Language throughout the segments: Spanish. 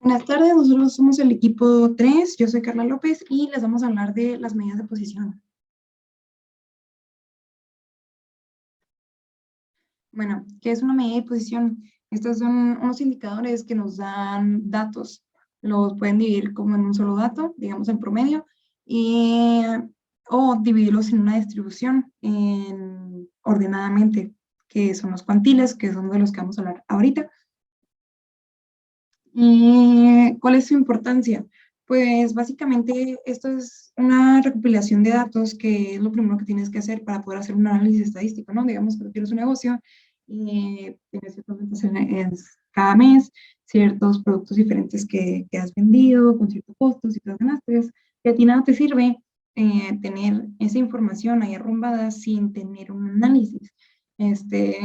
Buenas tardes, nosotros somos el equipo 3, yo soy Carla López y les vamos a hablar de las medidas de posición. Bueno, ¿qué es una medida de posición? Estos son unos indicadores que nos dan datos. Los pueden dividir como en un solo dato, digamos en promedio, y, o dividirlos en una distribución ordenadamente, que son los cuantiles, que son de los que vamos a hablar ahorita. ¿Y cuál es su importancia? Pues básicamente esto es una recopilación de datos que es lo primero que tienes que hacer para poder hacer un análisis estadístico, ¿no? Digamos que tú tienes un negocio y tienes ciertas ventas cada mes, ciertos productos diferentes que has vendido con ciertos costos y te ganaste, y a ti nada te sirve tener esa información ahí arrumbada sin tener un análisis. Este,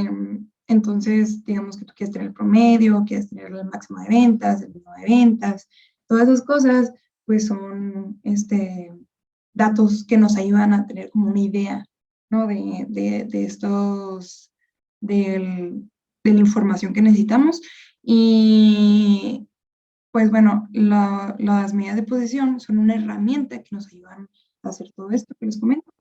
entonces, digamos que tú quieres tener el promedio, quieres tener el máximo de ventas, el mínimo de ventas, todas esas cosas, pues son datos que nos ayudan a tener como una idea, ¿no? De estos, de la información que necesitamos. Y pues bueno, las medidas de posición son una herramienta que nos ayudan a hacer todo esto que les comento.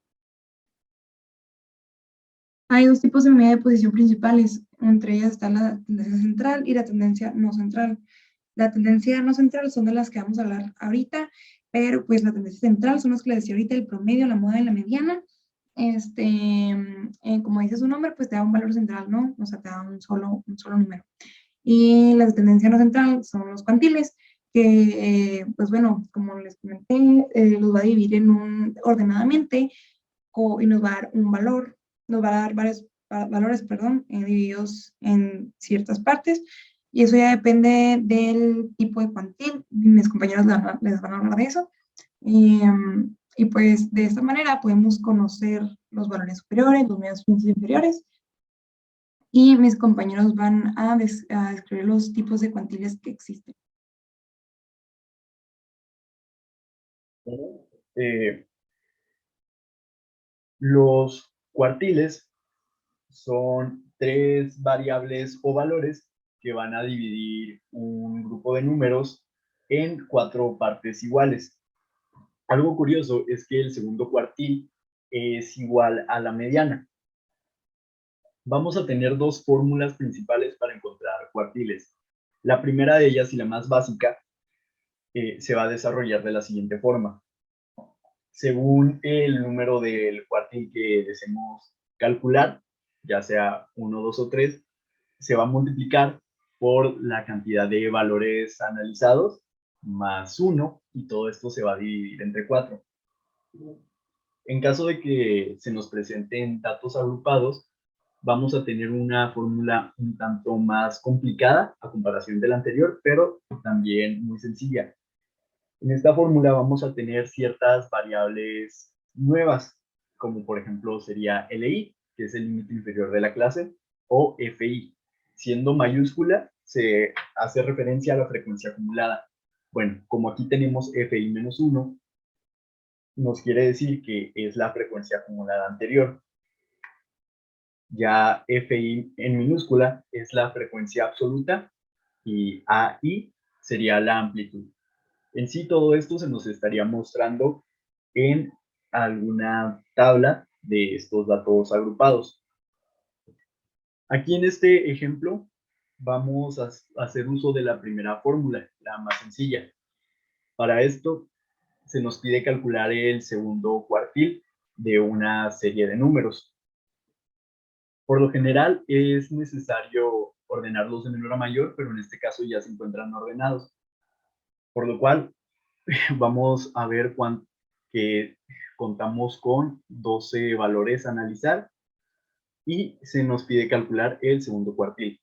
Hay dos tipos de medida de posición principales, entre ellas está la tendencia central y la tendencia no central. La tendencia no central son de las que vamos a hablar ahorita, pero pues la tendencia central son las que les decía ahorita, el promedio, la moda y la mediana. Como dice su nombre, pues te da un valor central, ¿no? O sea, te da un solo número. Y la tendencia no central son los cuantiles, que, pues bueno, como les comenté, los va a dividir ordenadamente y nos va a dar un valor, nos va a dar varios valores, perdón, divididos en ciertas partes, y eso ya depende del tipo de cuantil. Mis compañeros les van a hablar de eso. Y pues de esta manera podemos conocer los valores superiores, los medios inferiores, y mis compañeros van a describir los tipos de cuantiles que existen. Eh, los cuartiles son tres variables o valores que van a dividir un grupo de números en cuatro partes iguales. Algo curioso es que el segundo cuartil es igual a la mediana. Vamos a tener dos fórmulas principales para encontrar cuartiles. La primera de ellas y la más básica se va a desarrollar de la siguiente forma. Según el número del cuartil que deseemos calcular, ya sea 1, 2 o 3, se va a multiplicar por la cantidad de valores analizados más 1, y todo esto se va a dividir entre 4. En caso de que se nos presenten datos agrupados, vamos a tener una fórmula un tanto más complicada a comparación de la anterior, pero también muy sencilla. En esta fórmula vamos a tener ciertas variables nuevas, como por ejemplo sería LI, que es el límite inferior de la clase, o FI. Siendo mayúscula, se hace referencia a la frecuencia acumulada. Bueno, como aquí tenemos FI menos 1, nos quiere decir que es la frecuencia acumulada anterior. Ya FI en minúscula es la frecuencia absoluta y AI sería la amplitud. En sí, todo esto se nos estaría mostrando en alguna tabla de estos datos agrupados. Aquí en este ejemplo vamos a hacer uso de la primera fórmula, la más sencilla. Para esto se nos pide calcular el segundo cuartil de una serie de números. Por lo general es necesario ordenarlos de menor a mayor, pero en este caso ya se encuentran ordenados. Por lo cual vamos a ver que contamos con 12 valores a analizar y se nos pide calcular el segundo cuartil.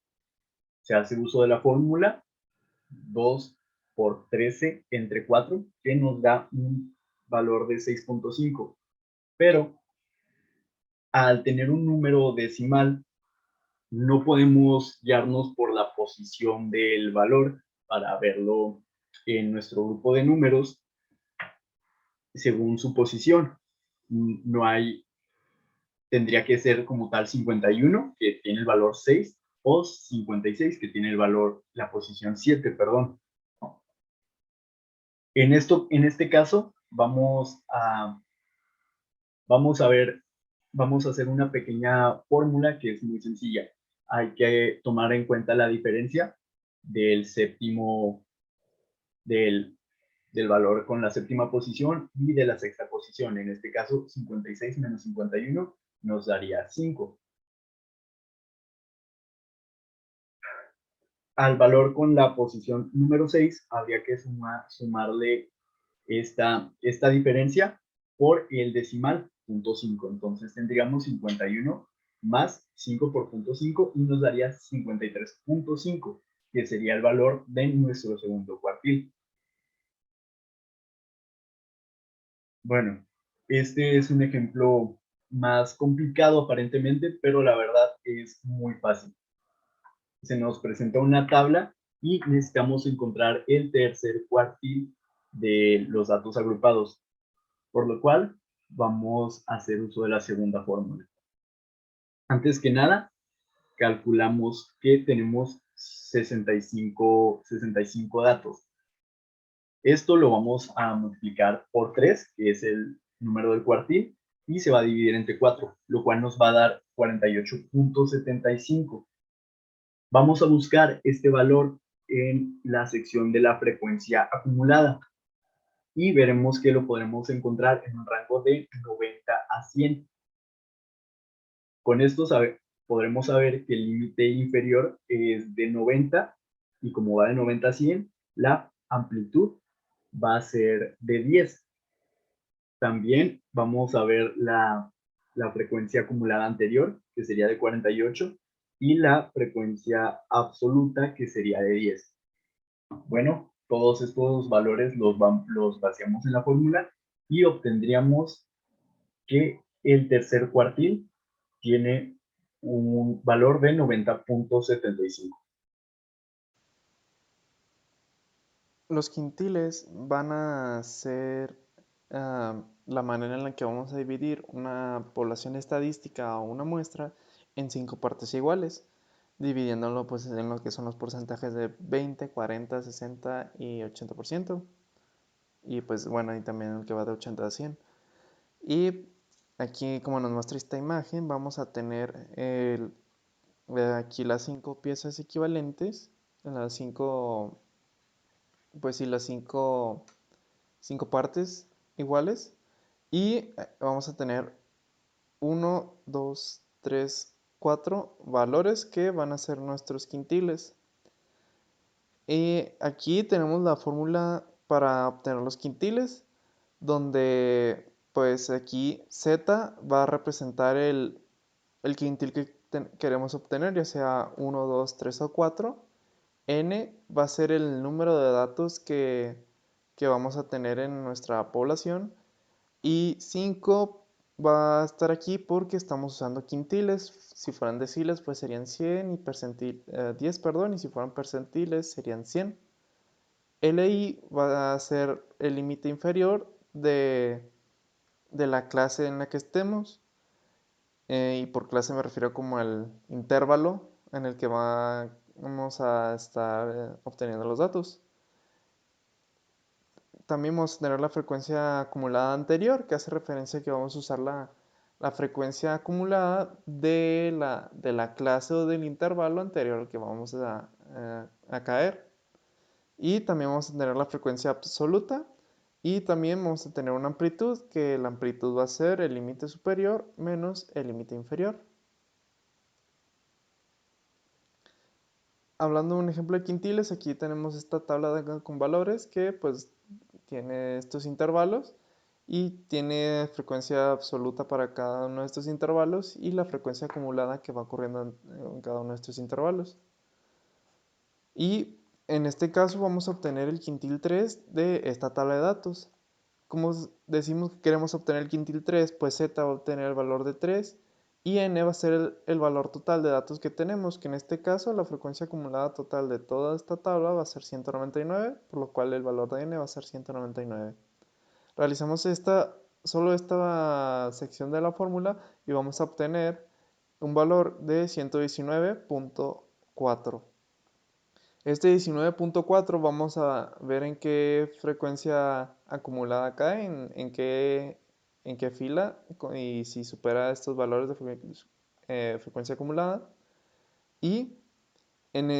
Se hace uso de la fórmula 2 por 13 entre 4, que nos da un valor de 6.5. Pero al tener un número decimal, no podemos guiarnos por la posición del valor para verlo en nuestro grupo de números según su posición. No hay, tendría que ser como tal 51, que tiene el valor 6, o 56, que tiene el valor, la posición 7, perdón. En este caso, vamos a hacer una pequeña fórmula que es muy sencilla. Hay que tomar en cuenta la diferencia del séptimo, del, del valor con la séptima posición y de la sexta posición. En este caso, 56 menos 51 nos daría 5. Al valor con la posición número 6, habría que sumarle esta diferencia por el decimal, 0.5. Entonces tendríamos 51 más 5 por 0.5 y nos daría 53.5, que sería el valor de nuestro segundo cuartil. Bueno, este es un ejemplo más complicado aparentemente, pero la verdad es muy fácil. Se nos presenta una tabla y necesitamos encontrar el tercer cuartil de los datos agrupados, por lo cual vamos a hacer uso de la segunda fórmula. Antes que nada, calculamos que tenemos 65 datos. Esto lo vamos a multiplicar por 3, que es el número del cuartil, y se va a dividir entre 4, lo cual nos va a dar 48.75. Vamos a buscar este valor en la sección de la frecuencia acumulada y veremos que lo podremos encontrar en un rango de 90 a 100. Con esto podremos saber que el límite inferior es de 90 y como va de 90 a 100, la amplitud va a ser de 10. También vamos a ver la frecuencia acumulada anterior, que sería de 48, y la frecuencia absoluta, que sería de 10. Bueno, todos estos valores los vaciamos en la fórmula y obtendríamos que el tercer cuartil tiene un valor de 90.75. Los quintiles van a ser la manera en la que vamos a dividir una población estadística o una muestra en 5 partes iguales, dividiéndolo pues en lo que son los porcentajes de 20, 40, 60 y 80%. Y pues bueno, y también el que va de 80 a 100. Y aquí, como nos muestra esta imagen, vamos a tener aquí las 5 piezas equivalentes, las 5, pues sí, las 5 partes iguales. Y vamos a tener 1, 2, 3, 4 valores que van a ser nuestros quintiles. Y aquí tenemos la fórmula para obtener los quintiles, donde pues aquí Z va a representar el quintil que queremos obtener, ya sea 1, 2, 3 o 4. N va a ser el número de datos que vamos a tener en nuestra población. Y 5 va a estar aquí porque estamos usando quintiles. Si fueran deciles, pues serían 100 y 10, perdón, y si fueran percentiles serían 100. LI va a ser el límite inferior de la clase en la que estemos. Y por clase me refiero como al intervalo en el que vamos a estar obteniendo los datos. También vamos a tener la frecuencia acumulada anterior, que hace referencia a que vamos a usar la frecuencia acumulada de la clase o del intervalo anterior al que vamos a caer. Y también vamos a tener la frecuencia absoluta. Y también vamos a tener una amplitud, que la amplitud va a ser el límite superior menos el límite inferior. Hablando de un ejemplo de quintiles, aquí tenemos esta tabla con valores que pues tiene estos intervalos y tiene frecuencia absoluta para cada uno de estos intervalos y la frecuencia acumulada que va ocurriendo en cada uno de estos intervalos. Y en este caso vamos a obtener el quintil 3 de esta tabla de datos. Como decimos que queremos obtener el quintil 3, pues Z va a obtener el valor de 3 y N va a ser el valor total de datos que tenemos, que en este caso la frecuencia acumulada total de toda esta tabla va a ser 199, por lo cual el valor de N va a ser 199. Realizamos solo esta sección de la fórmula y vamos a obtener un valor de 119.4. Este 19.4 vamos a ver en qué frecuencia acumulada cae, en qué fila, y si supera estos valores de frecuencia acumulada. Y en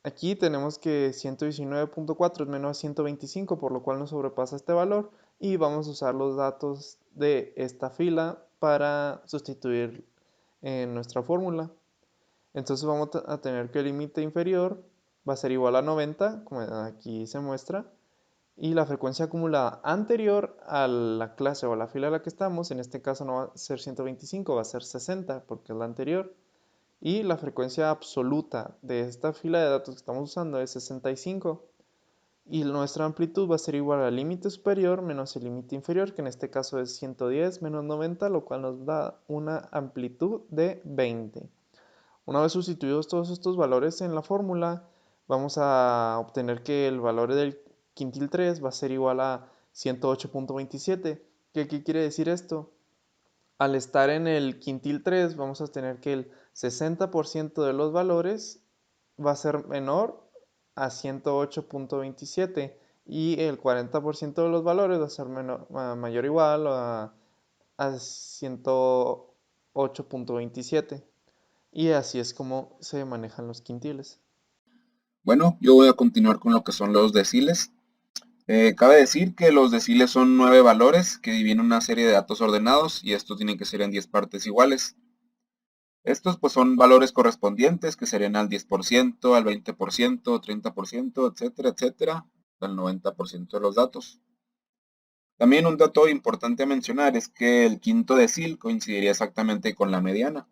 aquí tenemos que 119.4 es menor a 125, por lo cual nos sobrepasa este valor, y vamos a usar los datos de esta fila para sustituir en nuestra fórmula. Entonces vamos a tener que el límite inferior va a ser igual a 90, como aquí se muestra, y la frecuencia acumulada anterior a la clase o a la fila en la que estamos, en este caso no va a ser 125, va a ser 60, porque es la anterior, y la frecuencia absoluta de esta fila de datos que estamos usando es 65, y nuestra amplitud va a ser igual al límite superior menos el límite inferior, que en este caso es 110 menos 90, lo cual nos da una amplitud de 20. Una vez sustituidos todos estos valores en la fórmula, vamos a obtener que el valor del quintil 3 va a ser igual a 108.27. ¿Qué quiere decir esto? Al estar en el quintil 3, vamos a tener que el 60% de los valores va a ser menor a 108.27 y el 40% de los valores va a ser mayor o igual a 108.27. Y así es como se manejan los quintiles. Bueno, yo voy a continuar con lo que son los deciles. Cabe decir que los deciles son 9 valores que dividen una serie de datos ordenados y estos tienen que ser en 10 partes iguales. Estos pues son valores correspondientes que serían al 10%, al 20%, 30%, etcétera, etcétera, al 90% de los datos. También un dato importante a mencionar es que el quinto decil coincidiría exactamente con la mediana.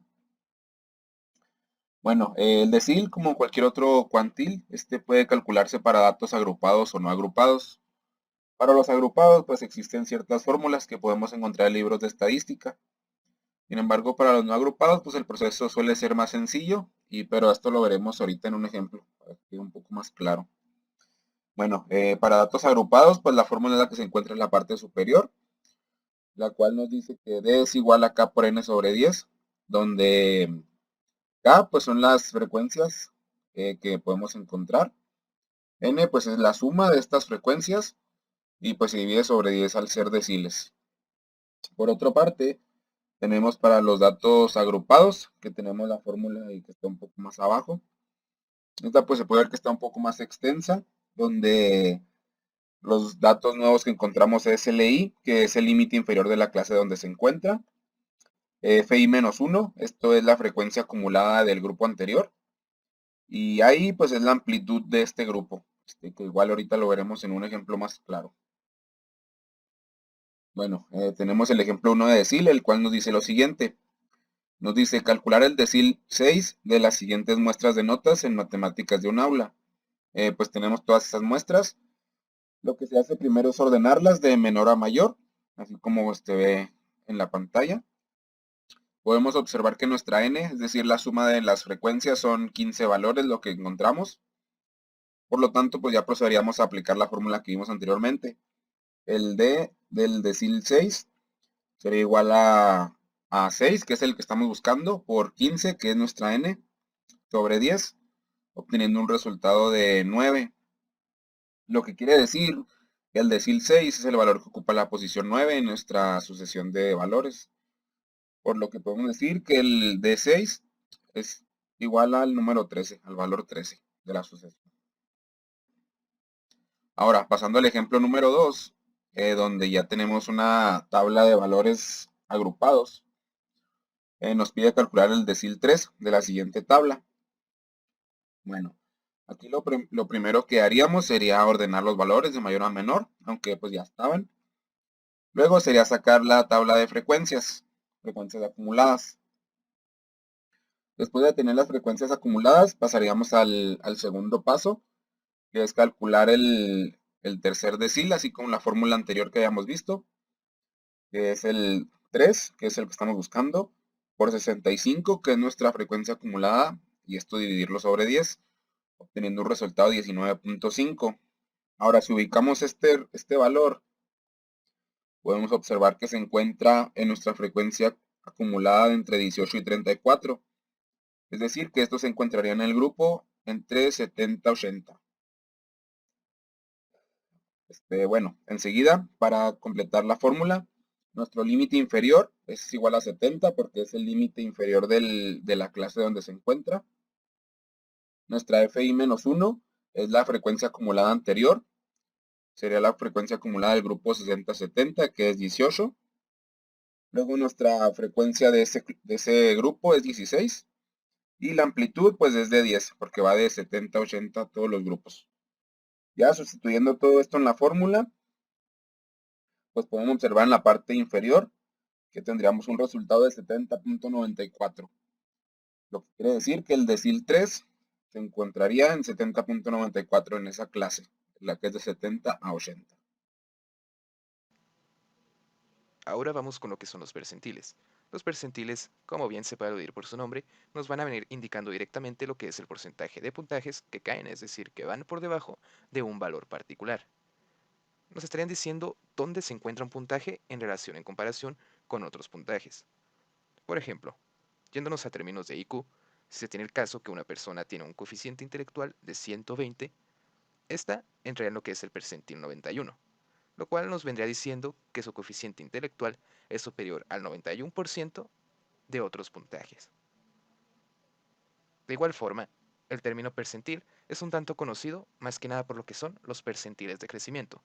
Bueno, el decil, como cualquier otro cuantil, puede calcularse para datos agrupados o no agrupados. Para los agrupados, pues existen ciertas fórmulas que podemos encontrar en libros de estadística. Sin embargo, para los no agrupados, pues el proceso suele ser más sencillo, pero esto lo veremos ahorita en un ejemplo, para que quede un poco más claro. Bueno, para datos agrupados, pues la fórmula es la que se encuentra en la parte superior, la cual nos dice que D es igual a K por N sobre 10, donde K pues son las frecuencias que podemos encontrar. N pues es la suma de estas frecuencias y pues se divide sobre 10 al ser deciles. Por otra parte, tenemos para los datos agrupados, que tenemos la fórmula y que está un poco más abajo. Esta pues se puede ver que está un poco más extensa, donde los datos nuevos que encontramos es LI, que es el límite inferior de la clase donde se encuentra. FI-1, esto es la frecuencia acumulada del grupo anterior. Y ahí pues es la amplitud de este grupo, que igual ahorita lo veremos en un ejemplo más claro. Bueno, tenemos el ejemplo 1 de decil, el cual nos dice lo siguiente. Nos dice calcular el decil 6 de las siguientes muestras de notas en matemáticas de un aula. Pues tenemos todas esas muestras. Lo que se hace primero es ordenarlas de menor a mayor, así como ve en la pantalla. Podemos observar que nuestra n, es decir, la suma de las frecuencias, son 15 valores lo que encontramos. Por lo tanto, pues ya procederíamos a aplicar la fórmula que vimos anteriormente. El d del decil 6 sería igual a 6, que es el que estamos buscando, por 15, que es nuestra n, sobre 10, obteniendo un resultado de 9. Lo que quiere decir que el decil 6 es el valor que ocupa la posición 9 en nuestra sucesión de valores. Por lo que podemos decir que el D6 es igual al número 13, al valor 13 de la sucesión. Ahora, pasando al ejemplo número 2, donde ya tenemos una tabla de valores agrupados, nos pide calcular el decil 3 de la siguiente tabla. Bueno, aquí lo primero que haríamos sería ordenar los valores de mayor a menor, aunque pues ya estaban. Luego sería sacar la tabla de frecuencias acumuladas. Después de tener las frecuencias acumuladas, pasaríamos al segundo paso, que es calcular el tercer decil, así como la fórmula anterior que habíamos visto, que es el 3, que es el que estamos buscando, por 65, que es nuestra frecuencia acumulada, y esto dividirlo sobre 10, obteniendo un resultado de 19.5. Ahora, si ubicamos este valor, podemos observar que se encuentra en nuestra frecuencia acumulada entre 18 y 34. Es decir, que esto se encontraría en el grupo entre 70 y 80. Bueno, enseguida, para completar la fórmula, nuestro límite inferior es igual a 70 porque es el límite inferior de la clase donde se encuentra. Nuestra FI-1 es la frecuencia acumulada anterior. Sería la frecuencia acumulada del grupo 60-70, que es 18. Luego nuestra frecuencia de ese grupo es 16. Y la amplitud pues es de 10, porque va de 70 a 80 todos los grupos. Ya sustituyendo todo esto en la fórmula, pues podemos observar en la parte inferior que tendríamos un resultado de 70.94. Lo que quiere decir que el decil 3 se encontraría en 70.94 en esa clase, la que es de 70 a 80. Ahora vamos con lo que son los percentiles. Los percentiles, como bien se puede aludir por su nombre, nos van a venir indicando directamente lo que es el porcentaje de puntajes que caen, es decir, que van por debajo de un valor particular. Nos estarían diciendo dónde se encuentra un puntaje en comparación con otros puntajes. Por ejemplo, yéndonos a términos de IQ, si se tiene el caso que una persona tiene un coeficiente intelectual de 120, esta entraría en lo que es el percentil 91, lo cual nos vendría diciendo que su coeficiente intelectual es superior al 91% de otros puntajes. De igual forma, el término percentil es un tanto conocido más que nada por lo que son los percentiles de crecimiento,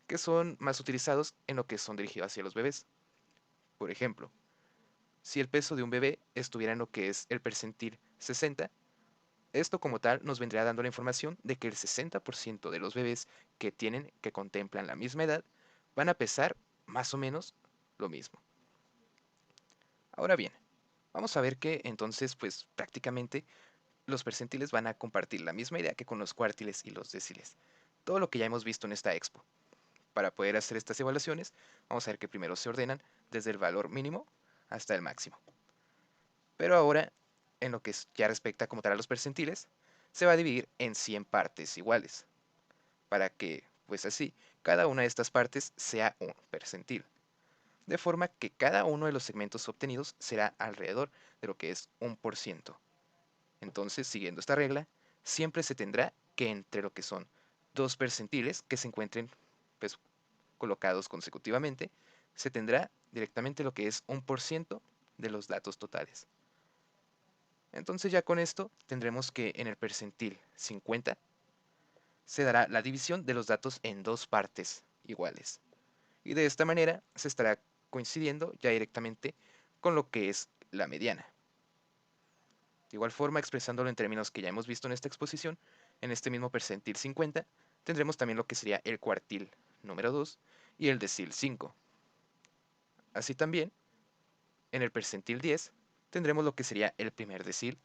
que son más utilizados en lo que son dirigidos hacia los bebés. Por ejemplo, si el peso de un bebé estuviera en lo que es el percentil 60, esto como tal nos vendría dando la información de que el 60% de los bebés que contemplan la misma edad van a pesar más o menos lo mismo. Ahora bien, vamos a ver que entonces pues prácticamente los percentiles van a compartir la misma idea que con los cuartiles y los deciles. Todo lo que ya hemos visto en esta expo. Para poder hacer estas evaluaciones, vamos a ver que primero se ordenan desde el valor mínimo hasta el máximo. Pero ahora, en lo que ya respecta como tal a los percentiles, se va a dividir en 100 partes iguales, para que, pues así, cada una de estas partes sea un percentil. De forma que cada uno de los segmentos obtenidos será alrededor de lo que es 1%. Entonces, siguiendo esta regla, siempre se tendrá que entre lo que son dos percentiles que se encuentren pues, colocados consecutivamente, se tendrá directamente lo que es 1% de los datos totales. Entonces ya con esto tendremos que en el percentil 50 se dará la división de los datos en dos partes iguales. Y de esta manera se estará coincidiendo ya directamente con lo que es la mediana. De igual forma, expresándolo en términos que ya hemos visto en esta exposición, en este mismo percentil 50 tendremos también lo que sería el cuartil número 2 y el decil 5. Así también, en el percentil 10 tendremos lo que sería el primer decil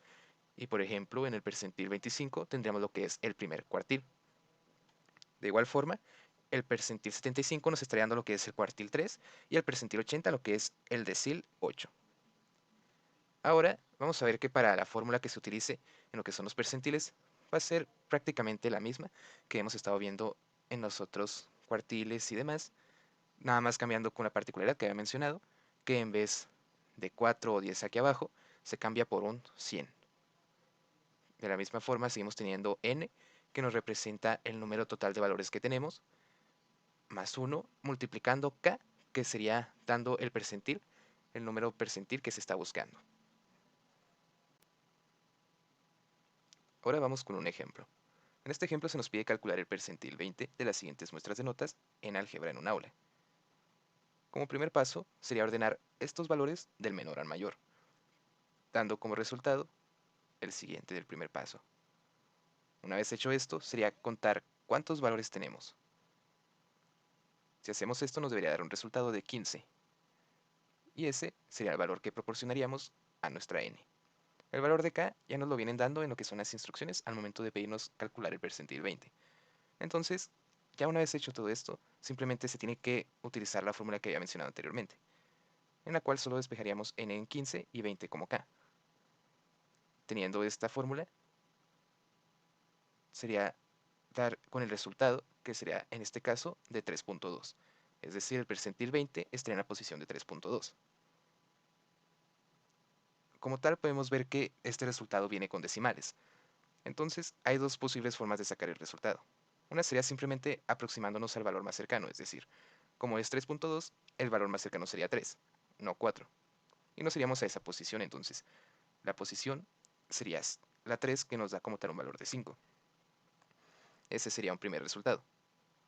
y por ejemplo en el percentil 25 tendremos lo que es el primer cuartil. De igual forma, el percentil 75 nos estaría dando lo que es el cuartil 3 y el percentil 80 lo que es el decil 8. Ahora vamos a ver que para la fórmula que se utilice en lo que son los percentiles va a ser prácticamente la misma que hemos estado viendo en los otros cuartiles y demás, nada más cambiando con la particularidad que había mencionado, que en vez de 4 o 10 aquí abajo, se cambia por un 100. De la misma forma seguimos teniendo n, que nos representa el número total de valores que tenemos, más 1 multiplicando k, que sería dando el percentil, el número percentil que se está buscando. Ahora vamos con un ejemplo. En este ejemplo se nos pide calcular el percentil 20 de las siguientes muestras de notas en álgebra en un aula. Como primer paso sería ordenar estos valores del menor al mayor, dando como resultado el siguiente del primer paso. Una vez hecho esto, sería contar cuántos valores tenemos. Si hacemos esto nos debería dar un resultado de 15, y ese sería el valor que proporcionaríamos a nuestra n. El valor de k ya nos lo vienen dando en lo que son las instrucciones al momento de pedirnos calcular el percentil 20. Entonces, ya una vez hecho todo esto, simplemente se tiene que utilizar la fórmula que había mencionado anteriormente, en la cual solo despejaríamos n en 15 y 20 como k. Teniendo esta fórmula, sería dar con el resultado, que sería en este caso de 3.2. Es decir, el percentil 20 estaría en la posición de 3.2. Como tal, podemos ver que este resultado viene con decimales. Entonces, hay dos posibles formas de sacar el resultado. Una sería simplemente aproximándonos al valor más cercano, es decir, como es 3.2, el valor más cercano sería 3, no 4. Y nos iríamos a esa posición, entonces la posición sería la 3 que nos da como tal un valor de 5. Ese sería un primer resultado.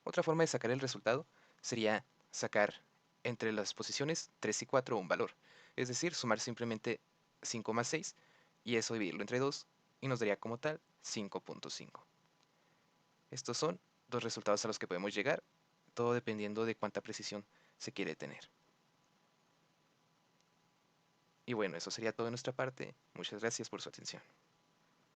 Otra forma de sacar el resultado sería sacar entre las posiciones 3 y 4 un valor, es decir, sumar simplemente 5 más 6 y eso dividirlo entre 2 y nos daría como tal 5.5. Estos son dos resultados a los que podemos llegar, todo dependiendo de cuánta precisión se quiere tener. Y bueno, eso sería todo de nuestra parte. Muchas gracias por su atención.